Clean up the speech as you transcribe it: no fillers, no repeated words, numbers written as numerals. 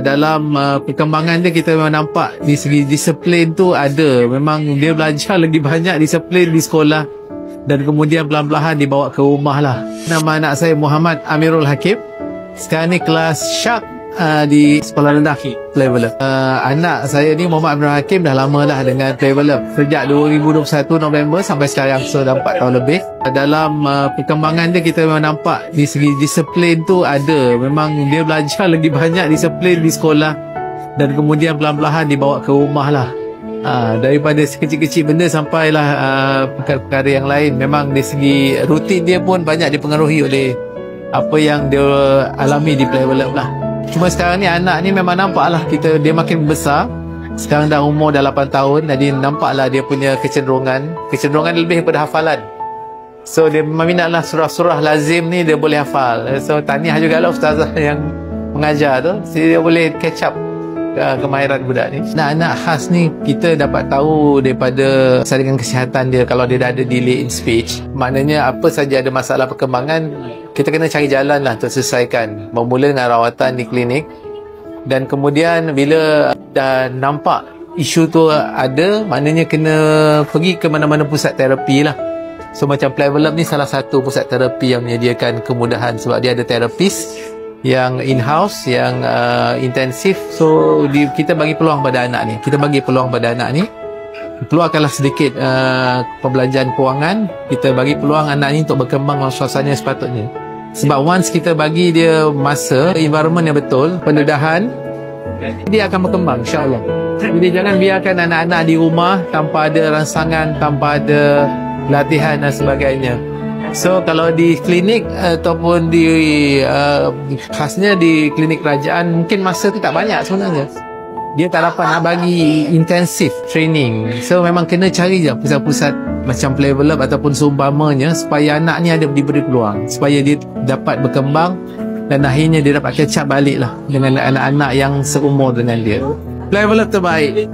Dalam perkembangan dia, kita memang nampak di segi disiplin tu ada. Memang dia belajar lagi banyak disiplin di sekolah, dan kemudian perlahan-lahan dibawa ke rumah lah. Nama anak saya Muhammad Amirul Hakim. Sekarang ni kelas Syak di sekolah rendah Playvelab. Anak saya ni Muhammad Amirul Hakim dah lama lah dengan Playvelab. Sejak 2021 November sampai sekarang, so dah 4 tahun lebih. Dalam perkembangan dia, kita memang nampak di segi disiplin tu ada. Memang dia belajar lagi banyak disiplin di sekolah, dan kemudian perlahan-lahan dibawa ke rumah lah. Daripada sekecil-kecil benda sampailah perkara-perkara yang lain. Memang dari segi rutin dia pun banyak dipengaruhi oleh apa yang dia alami di Playvelab lah. Cuma sekarang ni anak ni memang nampak lah dia makin besar. Sekarang dah umur dah 8 tahun, jadi nampak lah dia punya kecenderungan lebih kepada hafalan. So dia memang minat lah surah-surah lazim ni, dia boleh hafal. So tahniah jugalah ustazah yang mengajar tu, jadi dia boleh catch up kemahiran budak ni. Anak-anak khas ni kita dapat tahu daripada saringan kesihatan dia. Kalau dia dah ada delay in speech, maknanya apa saja ada masalah perkembangan, kita kena cari jalan lah untuk selesaikan. Bermula dengan rawatan di klinik, dan kemudian bila dah nampak isu tu ada, maknanya kena pergi ke mana-mana pusat terapi lah. So macam Playvelab ni salah satu pusat terapi yang menyediakan kemudahan, sebab dia ada terapis yang in-house, yang intensif. So kita bagi peluang pada anak ni. Keluarkanlah sedikit pembelajaran kewangan. Kita bagi peluang anak ni untuk berkembang dalam suasana yang sepatutnya. Sebab once kita bagi dia masa, environment yang betul, pendedahan, dia akan berkembang insyaAllah. Jadi jangan biarkan anak-anak di rumah tanpa ada rangsangan, tanpa ada latihan dan sebagainya. So kalau di klinik ataupun di khasnya di klinik kerajaan, mungkin masa tu tak banyak sebenarnya. Dia tak dapat nak bagi intensif training. So memang kena cari je pusat-pusat macam Playvelab ataupun seumpamanya, supaya anak ni ada diberi peluang, supaya dia dapat berkembang dan akhirnya dia dapat catch up balik lah dengan anak-anak yang seumur dengan dia. Playvelab terbaik.